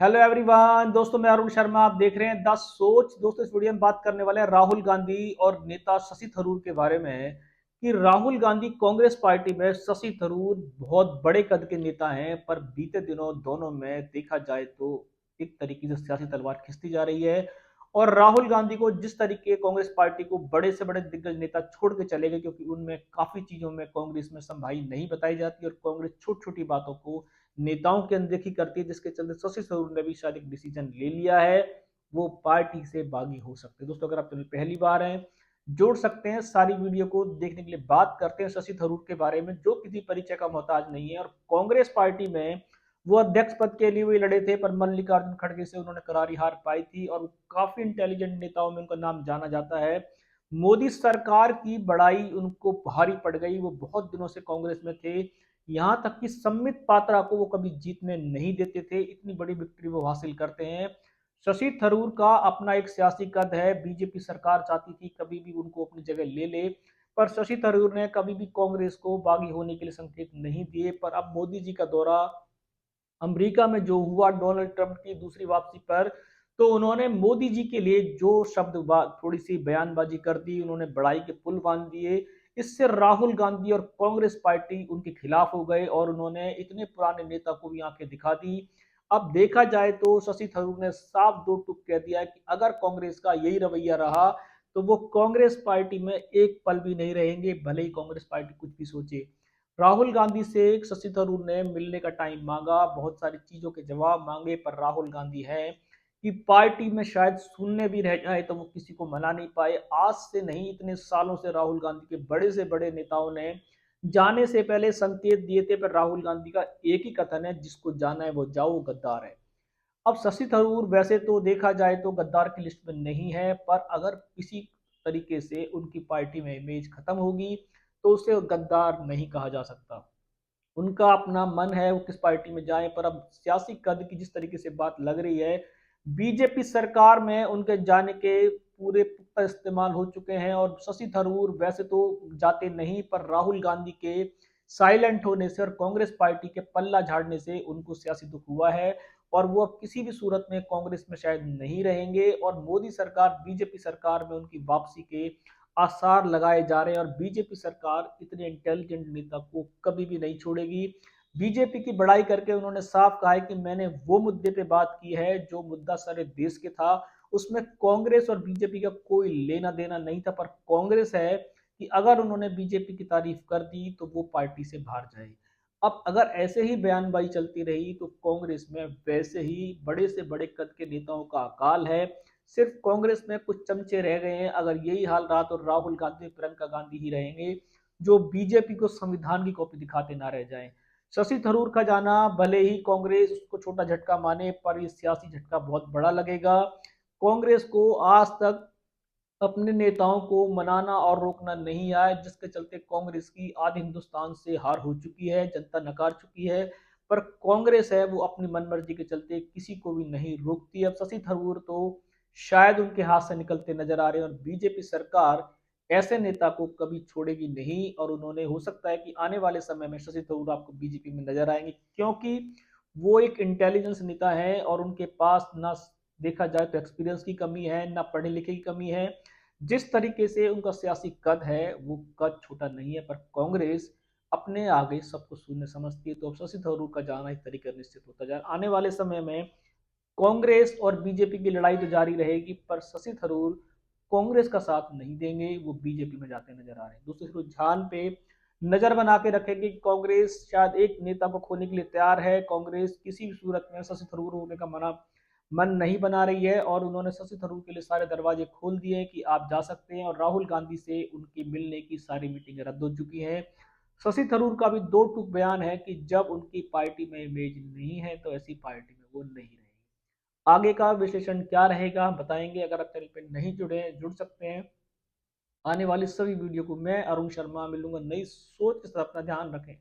Hello everyone दोस्तों, मैं अरुण शर्मा। आप देख रहे हैं द सोच। दोस्तों, इस वीडियो में बात करने वाले हैं राहुल गांधी और नेता शशि थरूर के बारे में कि राहुल गांधी कांग्रेस पार्टी में, शशि थरूर बहुत बड़े कद के नेता हैं, पर बीते दिनों दोनों में देखा जाए तो एक तरीके से सियासी तलवार खिंचती जा रही है। और राहुल गांधी को जिस तरीके कांग्रेस पार्टी को बड़े से बड़े दिग्गज नेता छोड़ के चले गए, क्योंकि उनमें काफी चीजों में कांग्रेस में संभाई नहीं बताई जाती और कांग्रेस छोटी छोटी बातों को नेताओं की अनदेखी करती है, जिसके चलते शशि थरूर ने भी शायद एक डिसीजन ले लिया है। वो पार्टी से बागी हो सकते हैं। दोस्तों, अगर आप चैनल पहली बार हैं, जोड़ सकते हैं। सारी वीडियो को देखने के लिए बात करते हैं शशि थरूर के बारे में, जो किसी परिचय का मोहताज नहीं है और कांग्रेस पार्टी में वो अध्यक्ष पद के लिए भी लड़े थे, पर मल्लिकार्जुन खड़गे से उन्होंने करारी हार पाई थी। और वो काफी इंटेलिजेंट नेताओं में उनका नाम जाना जाता है। मोदी सरकार की बड़ाई उनको भारी पड़ गई। वो बहुत दिनों से कांग्रेस में थे, यहां तक कि सम्मित पात्रा को वो कभी जीतने नहीं देते थे। इतनी बड़ी विक्ट्री वो हासिल करते हैं। शशि थरूर का अपना एक सियासी कद है। बीजेपी सरकार चाहती थी कभी भी उनको अपनी जगह ले ले, पर शशि थरूर ने कभी भी कांग्रेस को बागी होने के लिए संकेत नहीं दिए। पर अब मोदी जी का दौरा अमेरिका में जो हुआ डोनाल्ड ट्रंप की दूसरी वापसी पर, तो उन्होंने मोदी जी के लिए जो शब्द थोड़ी सी बयानबाजी कर दी, उन्होंने बड़ाई के पुल बांध दिए। इससे राहुल गांधी और कांग्रेस पार्टी उनके खिलाफ हो गए और उन्होंने इतने पुराने नेता को भी आंखें दिखा दी। अब देखा जाए तो शशि थरूर ने साफ दो टूक कह दिया कि अगर कांग्रेस का यही रवैया रहा तो वो कांग्रेस पार्टी में एक पल भी नहीं रहेंगे, भले ही कांग्रेस पार्टी कुछ भी सोचे। राहुल गांधी से शशि थरूर ने मिलने का टाइम मांगा, बहुत सारी चीजों के जवाब मांगे, पर राहुल गांधी है कि पार्टी में शायद शून्य भी रह जाए तो वो किसी को मना नहीं पाए। आज से नहीं, इतने सालों से राहुल गांधी के बड़े से बड़े नेताओं ने जाने से पहले संकेत दिए थे, पर राहुल गांधी का एक ही कथन है, जिसको जाना है वो जाओ, गद्दार है। अब शशि थरूर वैसे तो देखा जाए तो गद्दार की लिस्ट में नहीं है, पर अगर किसी तरीके से उनकी पार्टी में इमेज खत्म होगी तो उसे गद्दार नहीं कहा जा सकता। उनका अपना मन है वो किस पार्टी में जाए, पर अब सियासी कद की जिस तरीके से बात लग रही है, बीजेपी सरकार में उनके जाने के पूरे पुख्ता इस्तेमाल हो चुके हैं। और शशि थरूर वैसे तो जाते नहीं, पर राहुल गांधी के साइलेंट होने से और कांग्रेस पार्टी के पल्ला झाड़ने से उनको सियासी दुख हुआ है। और वो अब किसी भी सूरत में कांग्रेस में शायद नहीं रहेंगे और मोदी सरकार, बीजेपी सरकार में उनकी वापसी के आसार लगाए जा रहे हैं। और बीजेपी सरकार इतने इंटेलिजेंट नेता को कभी भी नहीं छोड़ेगी। बीजेपी की बड़ाई करके उन्होंने साफ कहा है कि मैंने वो मुद्दे पे बात की है जो मुद्दा सारे देश के था, उसमें कांग्रेस और बीजेपी का कोई लेना देना नहीं था। पर कांग्रेस है कि अगर उन्होंने बीजेपी की तारीफ कर दी तो वो पार्टी से बाहर जाए। अब अगर ऐसे ही बयानबाजी चलती रही तो कांग्रेस में वैसे ही बड़े से बड़े कद के नेताओं का अकाल है। सिर्फ कांग्रेस में कुछ चमचे रह गए हैं। अगर यही हाल रहा तो राहुल गांधी, प्रियंका गांधी ही रहेंगे जो बीजेपी को संविधान की कॉपी दिखाते ना रह जाएं। शशि थरूर का जाना भले ही कांग्रेस उसको छोटा झटका माने, पर यह सियासी झटका बहुत बड़ा लगेगा। कांग्रेस को आज तक अपने नेताओं को मनाना और रोकना नहीं आया, जिसके चलते कांग्रेस की आधे हिंदुस्तान से हार हो चुकी है, जनता नकार चुकी है। पर कांग्रेस है वो अपनी मनमर्जी के चलते किसी को भी नहीं रोकती। अब शशि थरूर तो शायद उनके हाथ से निकलते नजर आ रहे हैं और बीजेपी सरकार ऐसे नेता को कभी छोड़ेगी नहीं। और उन्होंने, हो सकता है कि आने वाले समय में शशि थरूर आपको बीजेपी में नजर आएंगे, क्योंकि वो एक इंटेलिजेंस नेता है और उनके पास ना देखा जाए तो एक्सपीरियंस की कमी है, ना पढ़े लिखे की कमी है। जिस तरीके से उनका सियासी कद है वो कद छोटा नहीं है, पर कांग्रेस अपने आगे सबको शून्य समझती है। तो अब शशि थरूर का जाना एक तरीके निश्चित होता जाए। आने वाले समय में कांग्रेस और बीजेपी की लड़ाई तो जारी रहेगी, पर शशि थरूर कांग्रेस का साथ नहीं देंगे, वो बीजेपी में जाते नजर आ रहे हैं। दूसरे रुझान पे नजर बना के रखेंगे कि कांग्रेस शायद एक नेता को खोने के लिए तैयार है। कांग्रेस किसी भी सूरत में शशि थरूर होने का मन नहीं बना रही है और उन्होंने शशि थरूर के लिए सारे दरवाजे खोल दिए हैं कि आप जा सकते हैं। और राहुल गांधी से उनकी मिलने की सारी मीटिंगें रद्द हो चुकी हैं। शशि थरूर का भी दो टूक बयान है कि जब उनकी पार्टी में इमेज नहीं है तो ऐसी पार्टी में वो नहीं रहेंगे। आगे का विश्लेषण क्या रहेगा हम बताएंगे। अगर आप चैनल पर नहीं जुड़े हैं, जुड़ सकते हैं। आने वाली सभी वीडियो को मैं अरुण शर्मा मिलूंगा नई सोच के साथ। अपना ध्यान रखें।